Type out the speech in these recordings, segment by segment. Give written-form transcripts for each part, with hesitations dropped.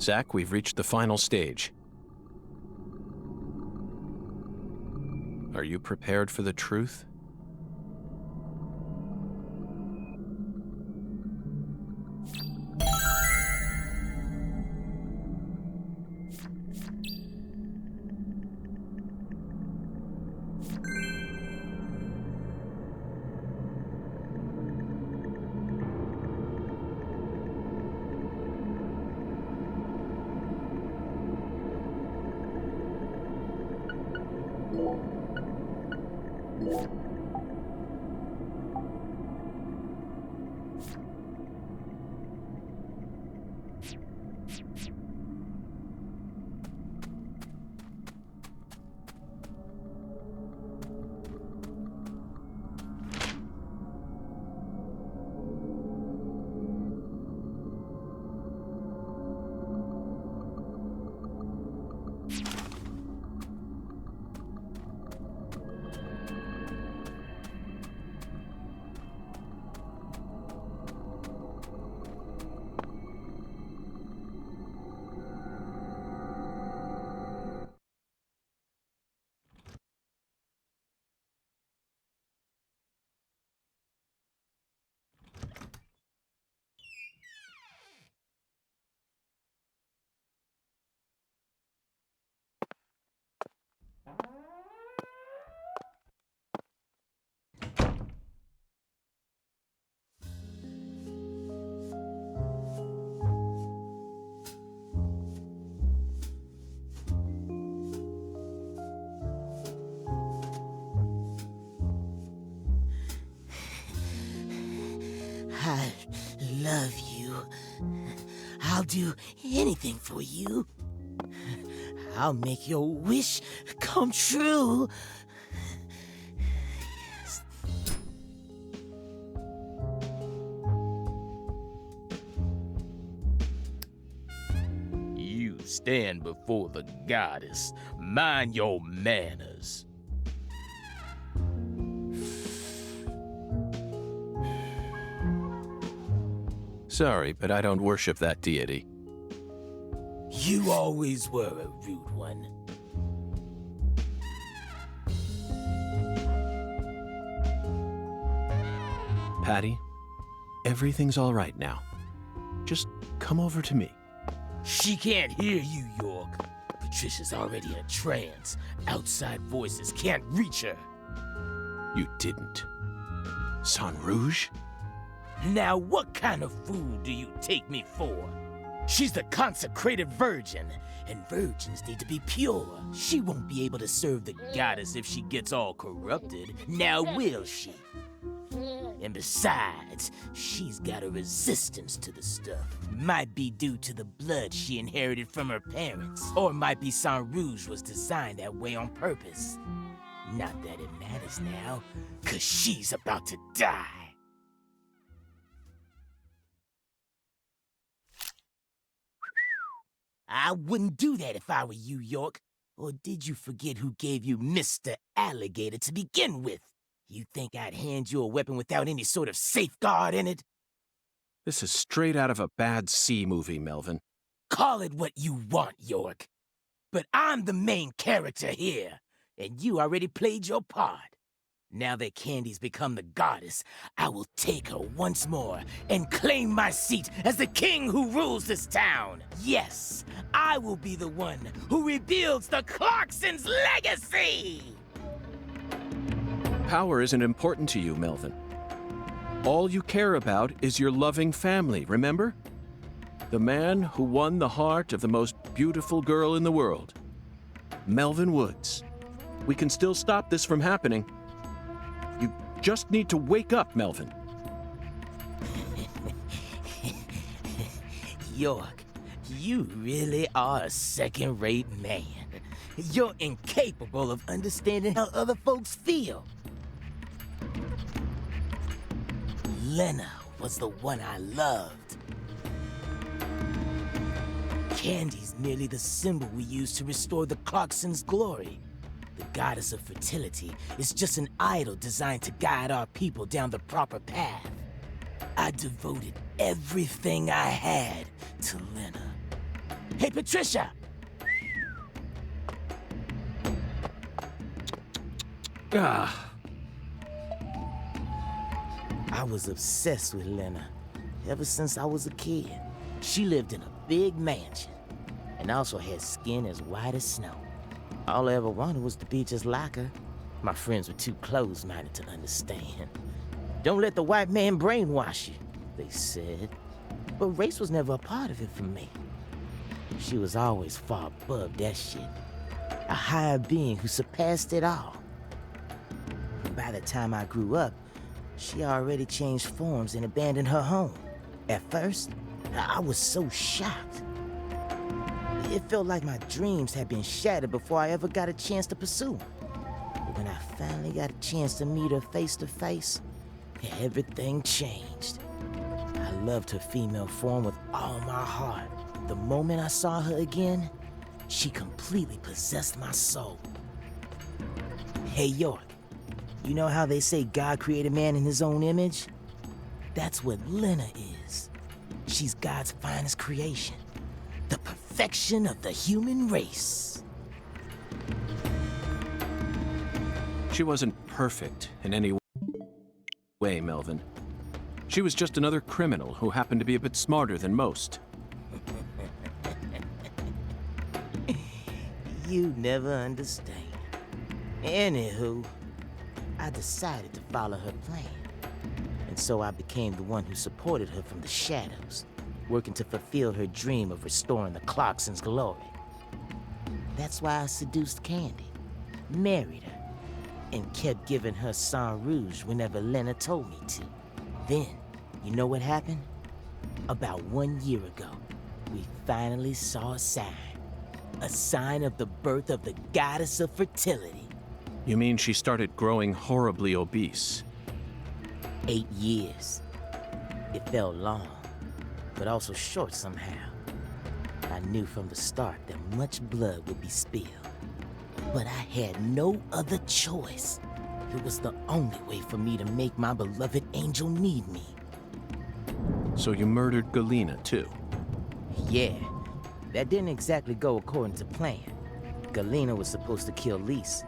Zach, we've reached the final stage. Are you prepared for the truth? I love you. I'll do anything for you. I'll make your wish come true. Yes. You stand before the goddess. Mind your manners. Sorry, but I don't worship that deity. You always were a rude one. Patty, everything's all right now. Just come over to me. She can't hear you, York. Patricia's already in a trance. Outside voices can't reach her. You didn't. San Rouge? Now, what kind of fool do you take me for? She's the consecrated virgin, and virgins need to be pure. She won't be able to serve the goddess if she gets all corrupted. Now will she? And besides, she's got a resistance to the stuff. Might be due to the blood she inherited from her parents, or might be San Rouge was designed that way on purpose. Not that it matters now, 'cause she's about to die. I wouldn't do that if I were you, York. Or did you forget who gave you Mr. Alligator to begin with? You think I'd hand you a weapon without any sort of safeguard in it? This is straight out of a bad C movie, Melvin. Call it what you want, York. But I'm the main character here, and you already played your part. Now that Candy's become the goddess, I will take her once more and claim my seat as the king who rules this town. Yes, I will be the one who rebuilds the Clarksons' legacy! Power isn't important to you, Melvin. All you care about is your loving family, remember? The man who won the heart of the most beautiful girl in the world. Melvin Woods. We can still stop this from happening. You just need to wake up, Melvin. York, you really are a second-rate man. You're incapable of understanding how other folks feel. Lena was the one I loved. Candy's merely the symbol we use to restore the Clarksons' glory. The goddess of fertility is just an idol designed to guide our people down the proper path. I devoted everything I had to Lena. Hey, Patricia! Ah, I was obsessed with Lena ever since I was a kid. She lived in a big mansion and also had skin as white as snow. All I ever wanted was to be just like her. My friends were too close-minded to understand. Don't let the white man brainwash you, they said. But race was never a part of it for me. She was always far above that shit. A higher being who surpassed it all. By the time I grew up, she already changed forms and abandoned her home. At first, I was so shocked. It felt like my dreams had been shattered before I ever got a chance to pursue them. But when I finally got a chance to meet her face to face, everything changed. I loved her female form with all my heart. The moment I saw her again, she completely possessed my soul. Hey, York, you know how they say God created man in his own image? That's what Lena is. She's God's finest creation. The perfection of the human race. she wasn't perfect in any way, Melvin. She was just another criminal who happened to be a bit smarter than most. You never understand. Anywho, I decided to follow her plan. And so I became the one who supported her from the shadows, working to fulfill her dream of restoring the Clarksons' glory. That's why I seduced Candy, married her, and kept giving her sang rouge whenever Lena told me to. Then, you know what happened? About 1 year ago, we finally saw a sign of the birth of the goddess of fertility. You mean she started growing horribly obese? 8 years. It felt long, but also short somehow. I knew from the start that much blood would be spilled. But I had no other choice. It was the only way for me to make my beloved angel need me. So you murdered Galena, too? Yeah, that didn't exactly go according to plan. Galena was supposed to kill Lise,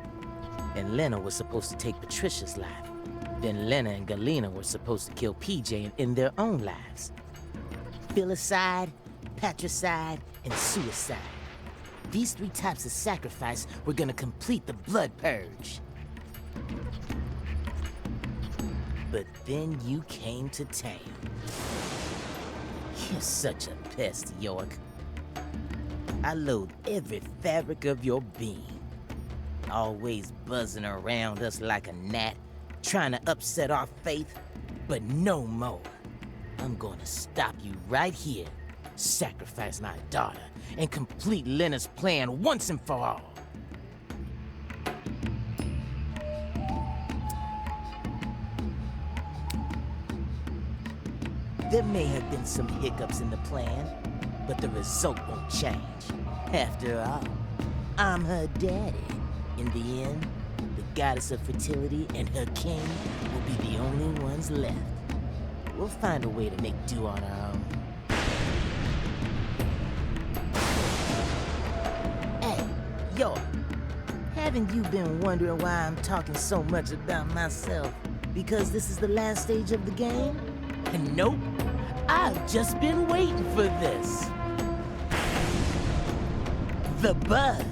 and Lena was supposed to take Patricia's life. Then Lena and Galena were supposed to kill PJ and end their own lives. Filicide, patricide, and suicide. These 3 types of sacrifice were gonna complete the blood purge. But then you came to town. You're such a pest, York. I loathe every fabric of your being. Always buzzing around us like a gnat, trying to upset our faith, but no more. I'm gonna stop you right here, sacrifice my daughter, and complete Lena's plan once and for all. There may have been some hiccups in the plan, but the result won't change. After all, I'm her daddy. In the end, the goddess of fertility and her king will be the only ones left. We'll find a way to make do on our own. Hey, York, haven't you been wondering why I'm talking so much about myself? Because this is the last stage of the game? Nope, I've just been waiting for this. The bud.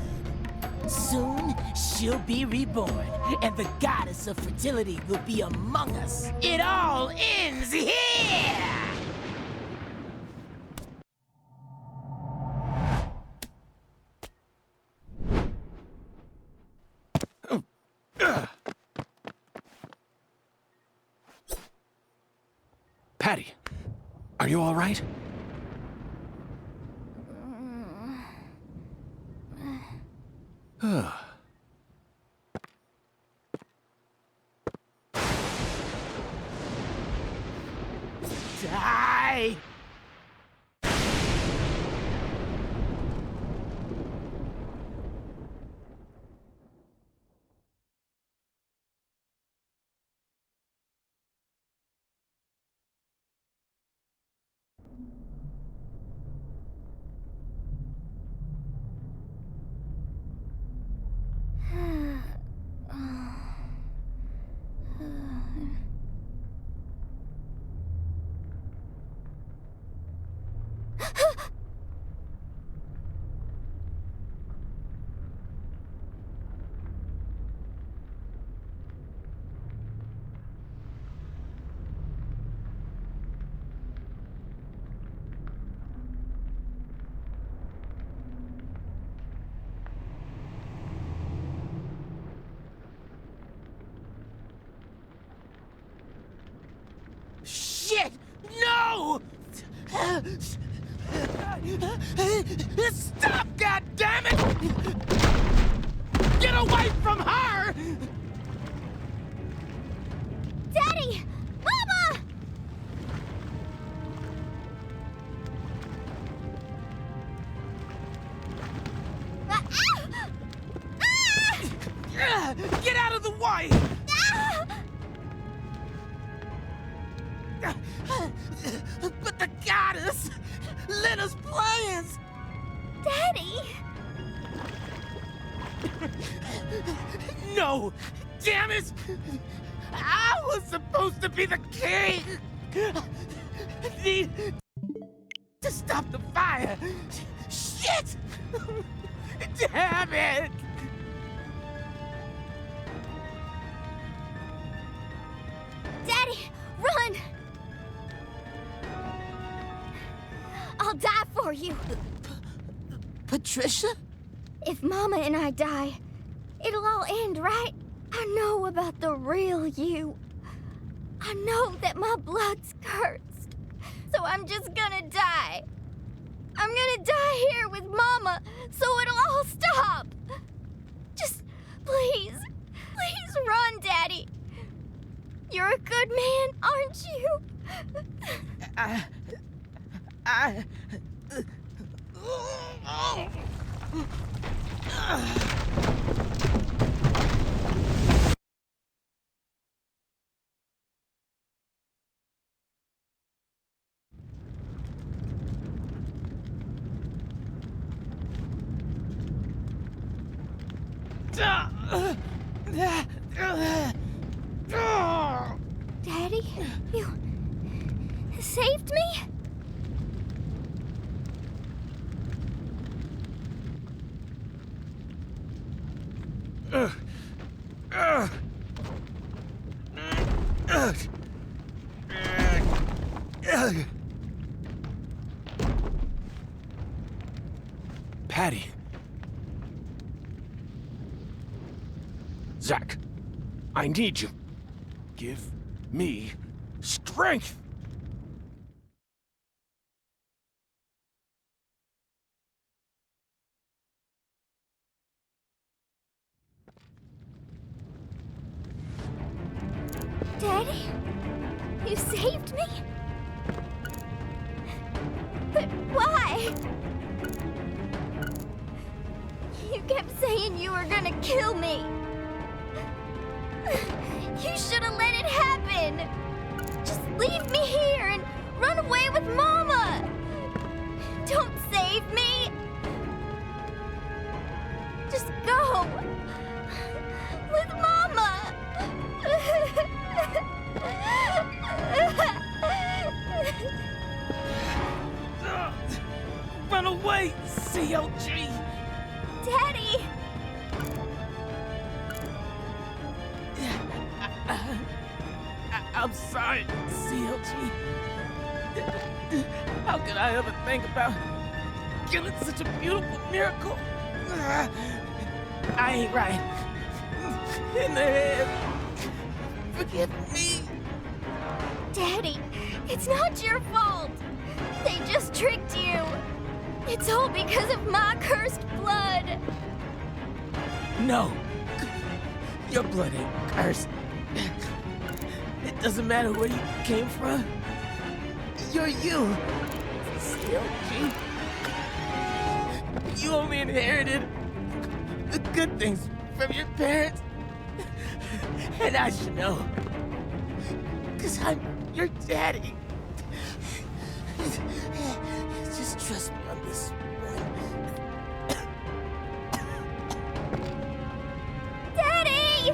Soon, she'll be reborn, and the goddess of fertility will be among us. It all ends here! Patty, are you all right? Die! Stop, goddammit! Get away from her! Daddy! Mama! Get out of the way! But the goddess! Lena's plans! Daddy! No! Damn it! I was supposed to be the king! Need to stop the fire! Shit! Damn it! Daddy, run! I'll die for you. Patricia? If Mama and I die, it'll all end, right? I know about the real you. I know that my blood's cursed. So I'm just gonna die. I'm gonna die here with Mama, so it'll all stop. Just please run, Daddy. You're a good man, aren't you? Daddy, you saved me? Patty. Zach, I need you. Give me strength. Daddy, you saved me? But why? You kept saying you were gonna kill me. You should have let it happen. Just leave me here and run away with Mama. Don't save me. Just go. With Mama. Run away, CLG! Daddy! I'm sorry, CLG. How could I ever think about killing such a beautiful miracle? I ain't right. In the head. Forgive me. Daddy, it's not your fault. They just tricked you. It's all because of my cursed blood. No. Your blood ain't cursed. It doesn't matter where you came from. You're you. CLG. You only inherited the good things from your parents. And I should know. 'Cause I'm your daddy. Just trust me on this one. Daddy!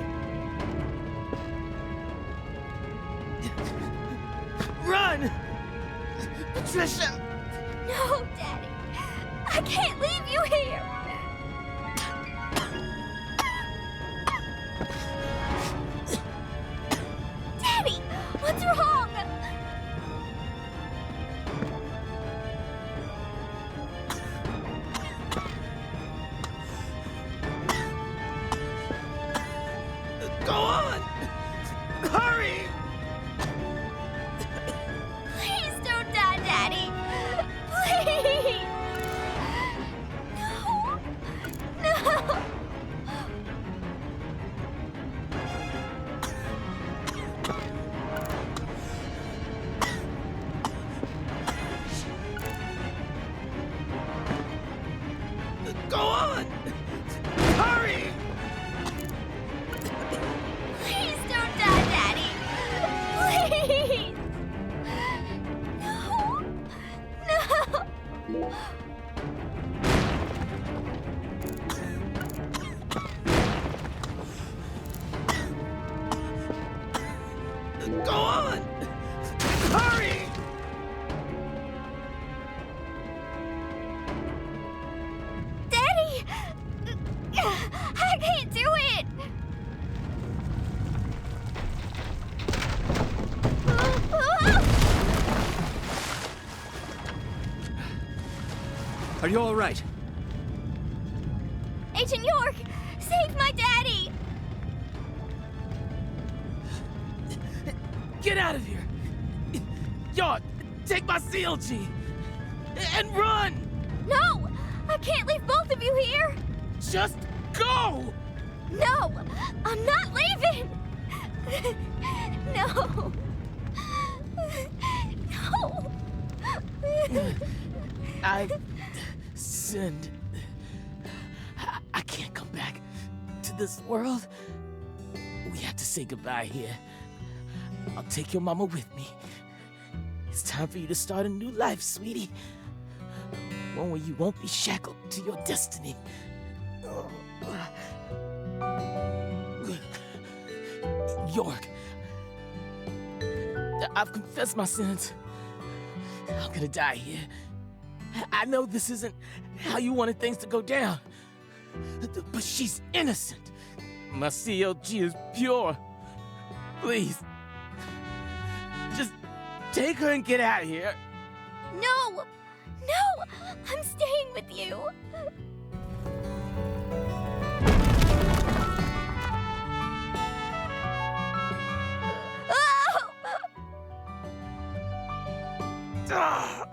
Run! Patricia! No, Daddy. I can't leave you here. Daddy, what's wrong? Go on! Hurry! Please don't die, Daddy. Please. Are you all right? Agent York, save my daddy! Get out of here! York, take my CLG! And run! No! I can't leave both of you here! Just go! No! I'm not leaving! No! No! I've sinned. I can't come back to this world. We have to say goodbye here. I'll take your mama with me. It's time for you to start a new life, sweetie. One where you won't be shackled to your destiny. York, I've confessed my sins. I'm gonna die here. I know this isn't how you wanted things to go down, but she's innocent. My CLG is pure. Please, just take her and get out of here. No! No! I'm staying with you! Ah!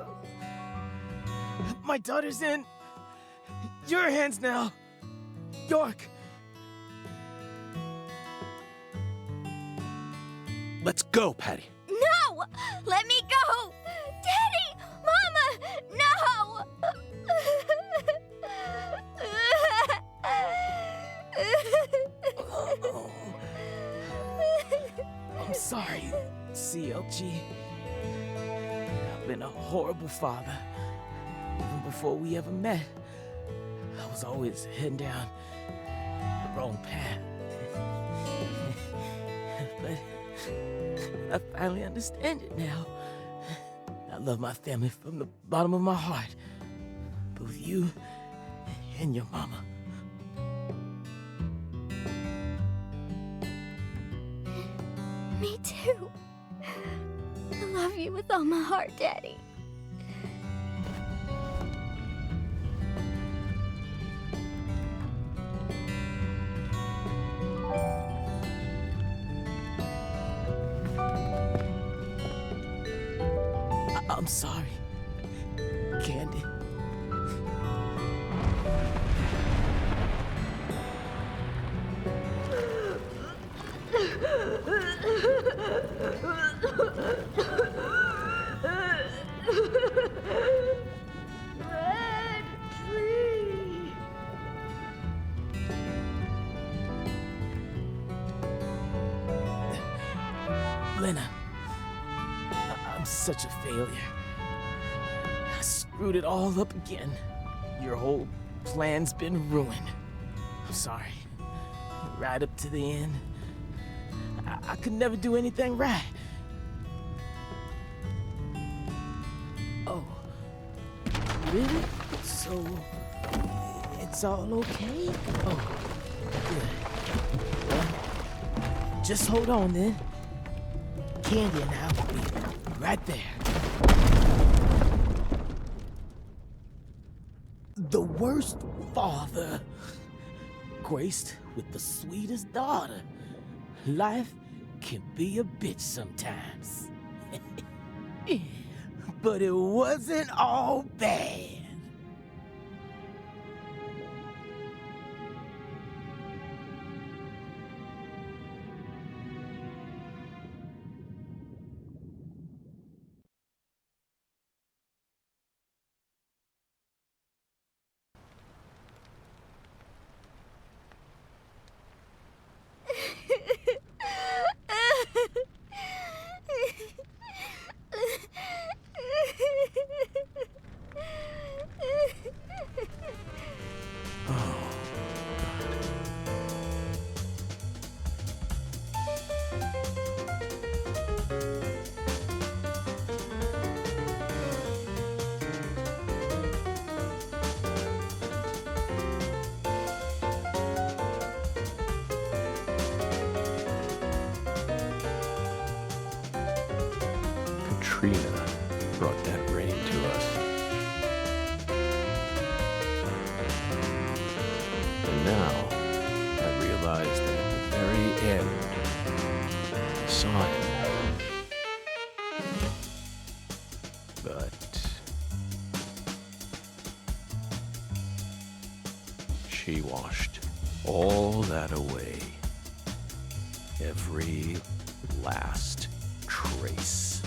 My daughter's in your hands now, York. Let's go, Patty. No! Let me go! Daddy! Mama! No! I'm sorry, CLG. I've been a horrible father. Even before we ever met, I was always heading down the wrong path. But I finally understand it now. I love my family from the bottom of my heart. Both you and your mama. Me too. I love you with all my heart, Daddy. I'm sorry, Candy. Red tree. Lena, I'm such a failure. I screwed it all up again. Your whole plan's been ruined. I'm sorry. Right up to the end, I could never do anything right. Oh, really? So, it's all okay? Oh, good. Well, just hold on then. Candy and I will be right there. The worst father, graced with the sweetest daughter. Life can be a bitch sometimes. But it wasn't all bad. Katrina brought that rain to us. washed all that away. Every last trace.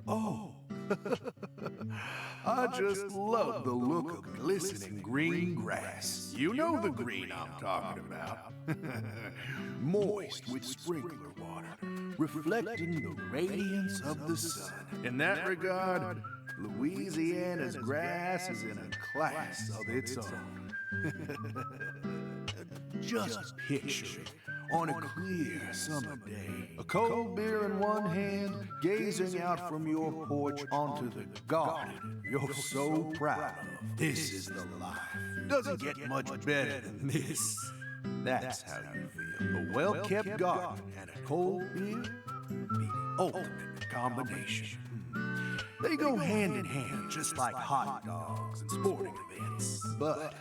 Oh, I just love the look of glistening green grass. You know the green I'm talking about. Moist with sprinkler water, reflecting the radiance of the sun. In that regard, Louisiana's grass is in a class of its own. Just picture it on a clear summer day. A cold beer in one hand, gazing out from your porch onto the garden you're so proud of. This is the life. Doesn't get much better than this. That's how you feel. A well-kept garden and a cold beer? The ultimate combination. They go hand in hand, just like hot dogs and sporting events. But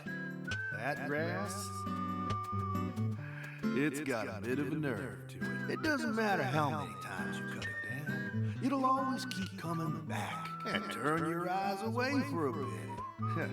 that grass, it's got a bit of a nerve to it. It doesn't matter how many times you cut it down. It'll always keep coming back and turn your eyes away for a bit.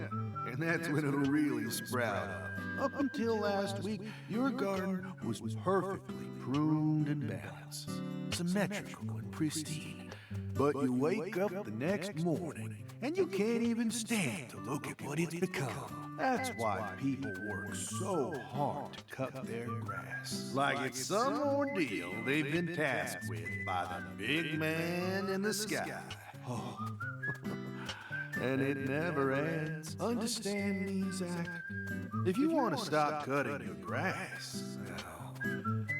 And that's when it'll really sprout up. Up until last week, your garden was perfectly pruned and balanced, symmetrical and pristine. But you wake up the next morning, and you can't even stand to look at what it's become. That's why people work so hard to cut their grass. Like it's some ordeal they've been tasked with by the big man in the sky. Oh. And it never ends. Understand me, Zach? If you want to stop cutting your grass, well,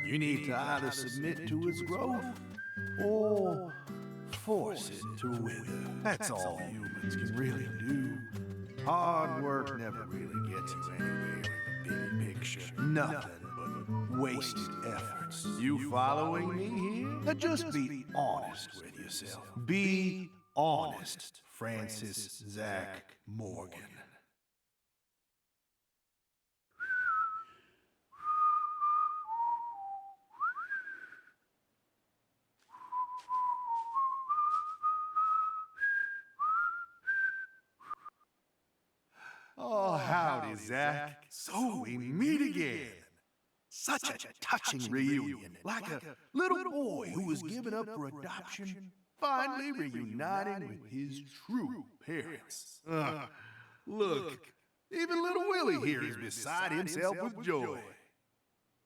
you need to either submit to its growth or force it to wither. That's all humans can really do. Hard work never really gets you anywhere in the big picture. Nothing but wasted efforts. You following me here? Now just be honest with yourself. Be honest Francis Zach Morgan. Oh, howdy, Zach. So we meet again. Such a touching reunion. Like a little boy who was given up for adoption, finally reuniting with his true parents. Look, even little Willie here is beside himself with joy.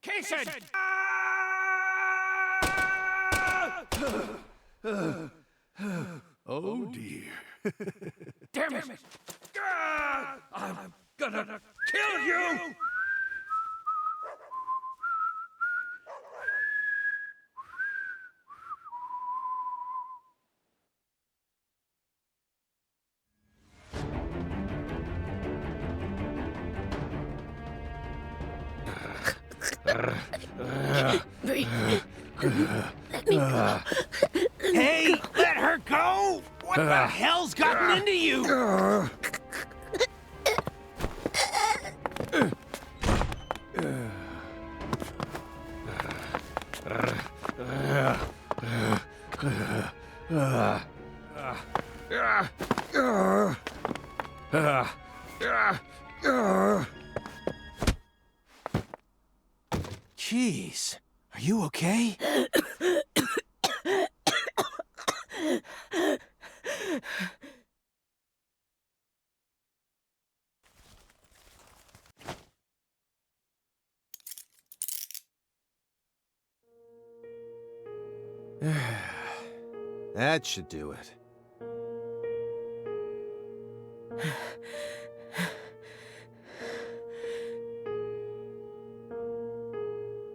Kaysen! Oh, dear. Damn it! I'm gonna kill you! Hey, let her go! What the hell's gotten into you? Jeez, are you okay? That should do it.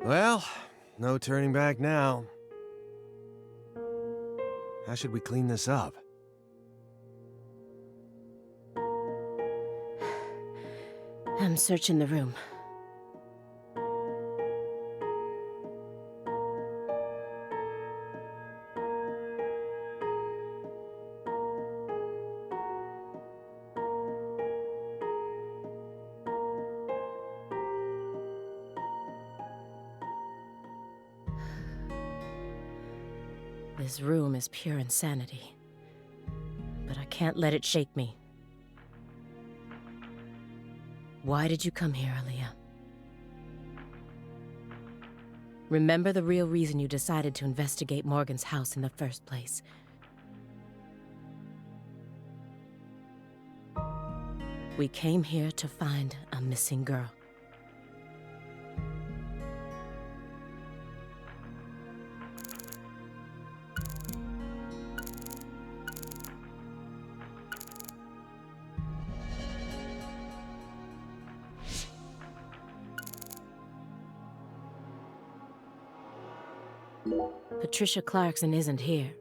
Well, no turning back now. How should we clean this up? I'm searching the room. This room is pure insanity, but I can't let it shake me. Why did you come here, Aaliyah? Remember the real reason you decided to investigate Morgan's house in the first place. We came here to find a missing girl. Patricia Clarkson isn't here.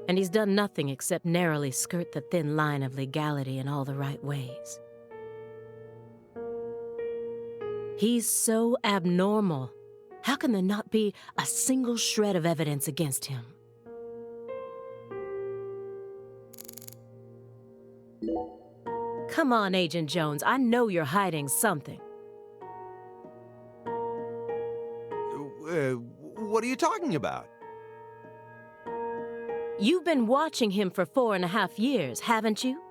And he's done nothing except narrowly skirt the thin line of legality in all the right ways. He's so abnormal. How can there not be a single shred of evidence against him? Come on, Agent Jones. I know you're hiding something. What are you talking about? You've been watching him for 4.5 years, haven't you?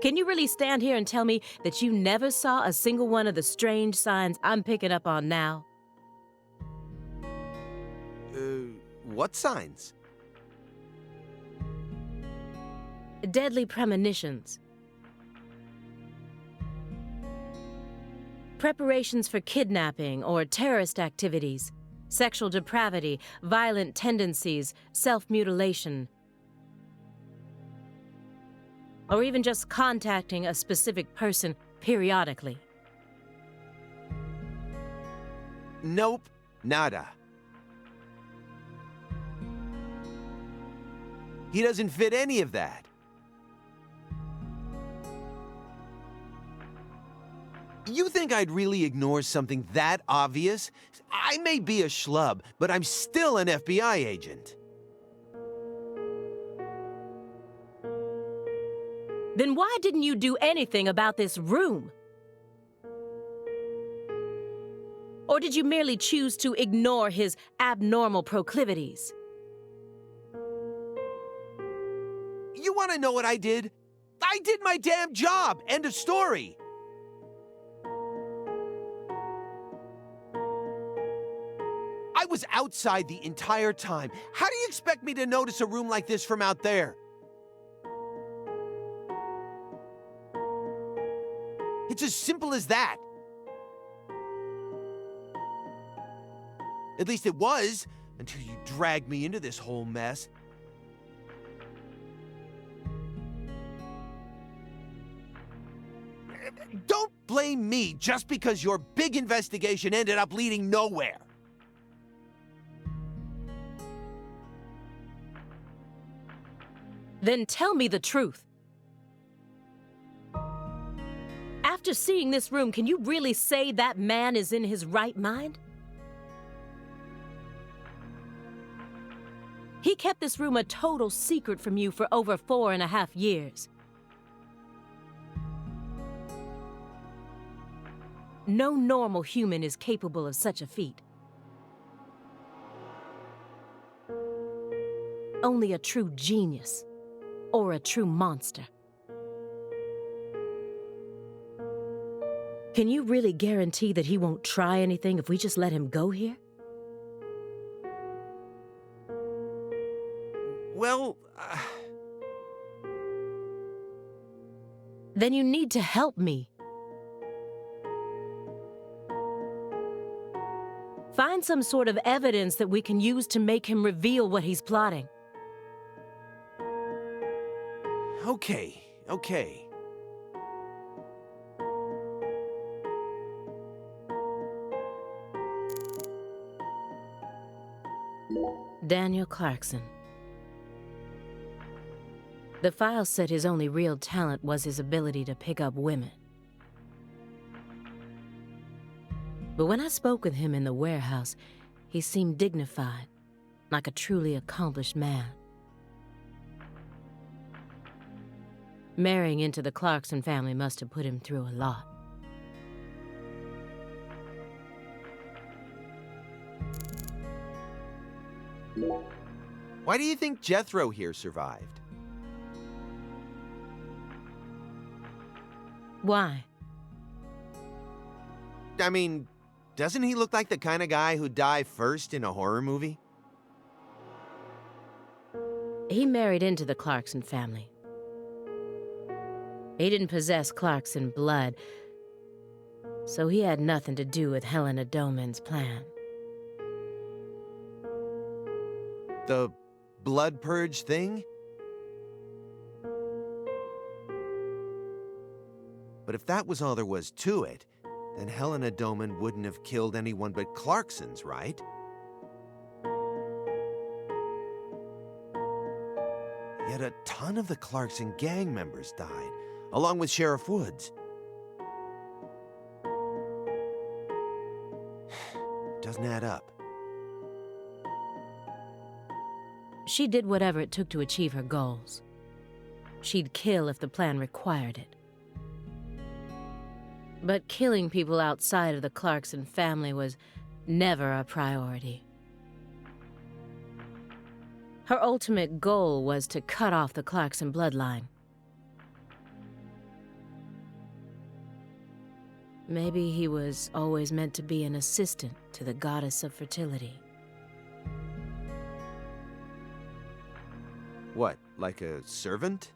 Can you really stand here and tell me that you never saw a single one of the strange signs I'm picking up on now? What signs? Deadly premonitions. Preparations for kidnapping or terrorist activities, sexual depravity, violent tendencies, self-mutilation, or even just contacting a specific person periodically. Nope, nada. He doesn't fit any of that. You think I'd really ignore something that obvious? I may be a schlub, but I'm still an FBI agent. Then why didn't you do anything about this room? Or did you merely choose to ignore his abnormal proclivities? You want to know what I did? I did my damn job! End of story! I was outside the entire time. How do you expect me to notice a room like this from out there? It's as simple as that. At least it was, until you dragged me into this whole mess. Don't blame me just because your big investigation ended up leading nowhere. Then tell me the truth. After seeing this room, can you really say that man is in his right mind? He kept this room a total secret from you for over 4.5 years. No normal human is capable of such a feat. Only a true genius or a true monster. Can you really guarantee that he won't try anything if we just let him go here? Well, Then you need to help me. Find some sort of evidence that we can use to make him reveal what he's plotting. okay. Daniel Clarkson. The file said his only real talent was his ability to pick up women. But when I spoke with him in the warehouse, he seemed dignified, like a truly accomplished man. Marrying into the Clarkson family must have put him through a lot. Why do you think Jethro here survived? Why? I mean, doesn't he look like the kind of guy who'd die first in a horror movie? He married into the Clarkson family. He didn't possess Clarkson blood, so he had nothing to do with Helena Doman's plan. The blood purge thing? But if that was all there was to it, then Helena Doman wouldn't have killed anyone but Clarksons, right? Yet a ton of the Clarkson gang members died, along with Sheriff Woods. Doesn't add up. She did whatever it took to achieve her goals. She'd kill if the plan required it. But killing people outside of the Clarkson family was never a priority. Her ultimate goal was to cut off the Clarkson bloodline. Maybe he was always meant to be an assistant to the goddess of fertility. What, like a servant?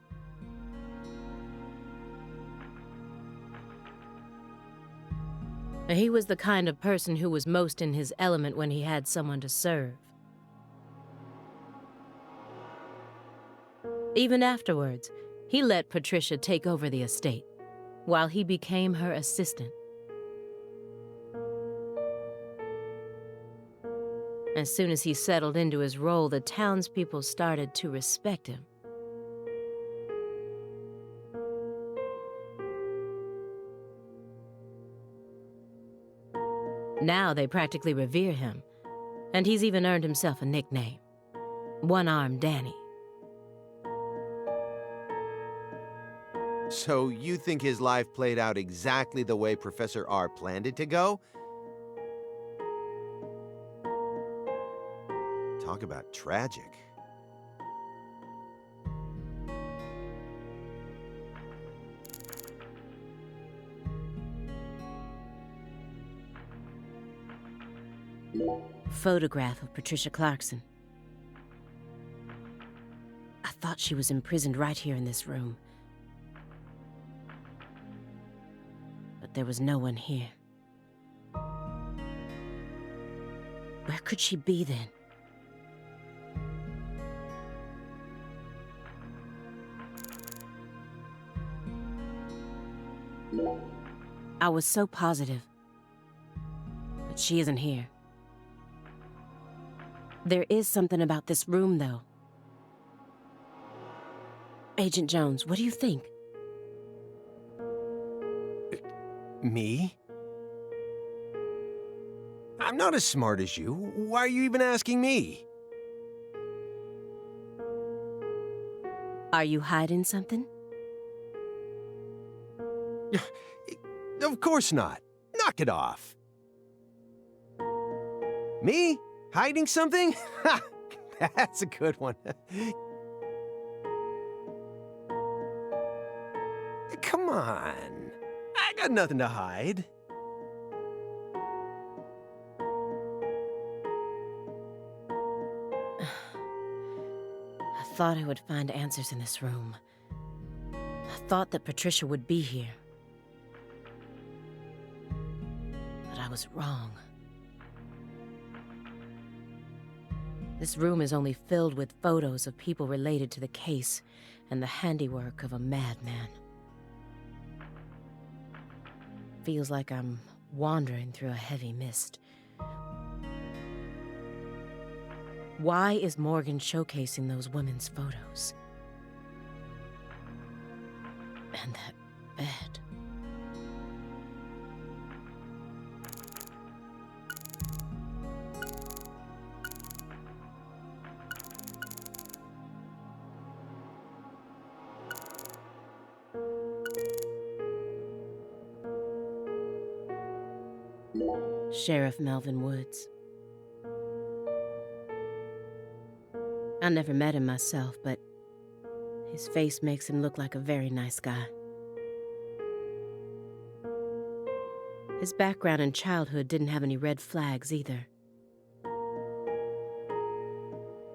He was the kind of person who was most in his element when he had someone to serve. Even afterwards, he let Patricia take over the estate, while he became her assistant. As soon as he settled into his role, the townspeople started to respect him. Now they practically revere him, and he's even earned himself a nickname, One-Armed Danny. So you think his life played out exactly the way Professor R planned it to go? Talk about tragic. Photograph of Patricia Clarkson. I thought she was imprisoned right here in this room. But there was no one here. Where could she be then? I was so positive. But she isn't here. There is something about this room, though. Agent Jones, what do you think? Me? I'm not as smart as you. Why are you even asking me? Are you hiding something? Of course not. Knock it off. Me? Hiding something? Ha! That's a good one. Come on. I got nothing to hide. I thought I would find answers in this room. I thought that Patricia would be here. But I was wrong. This room is only filled with photos of people related to the case and the handiwork of a madman. Feels like I'm wandering through a heavy mist. Why is Morgan showcasing those women's photos? And that bed. Sheriff Melvin Woods. I never met him myself, but his face makes him look like a very nice guy. His background in childhood didn't have any red flags either.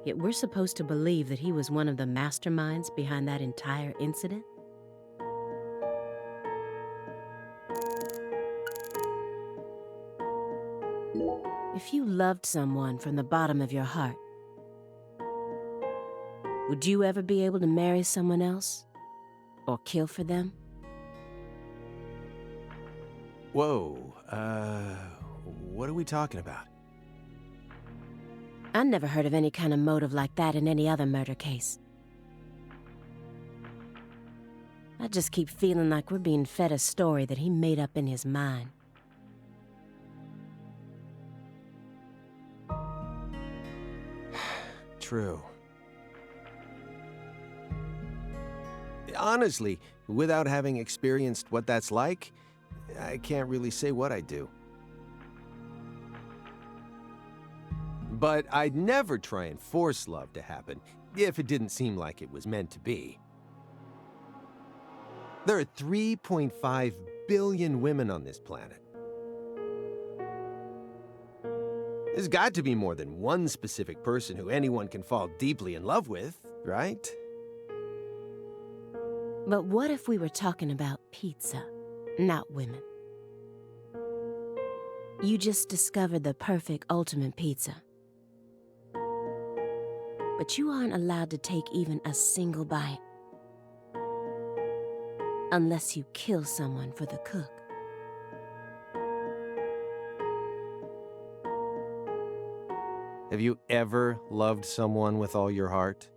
Yet we're supposed to believe that he was one of the masterminds behind that entire incident? If you loved someone from the bottom of your heart, would you ever be able to marry someone else? Or kill for them? Whoa, what are we talking about? I never heard of any kind of motive like that in any other murder case. I just keep feeling like we're being fed a story that he made up in his mind. True. Honestly, without having experienced what that's like, I can't really say what I'd do. But I'd never try and force love to happen, if it didn't seem like it was meant to be. There are 3.5 billion women on this planet. There's got to be more than one specific person who anyone can fall deeply in love with, right? But what if we were talking about pizza, not women? You just discovered the perfect ultimate pizza. But you aren't allowed to take even a single bite. Unless you kill someone for the cook. Have you ever loved someone with all your heart?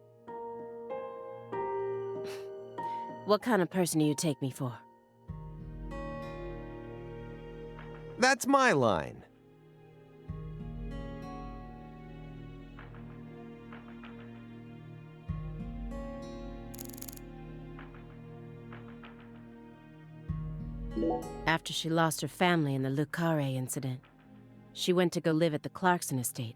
What kind of person do you take me for? That's my line. After she lost her family in the Le Carre incident, she went to go live at the Clarkson estate.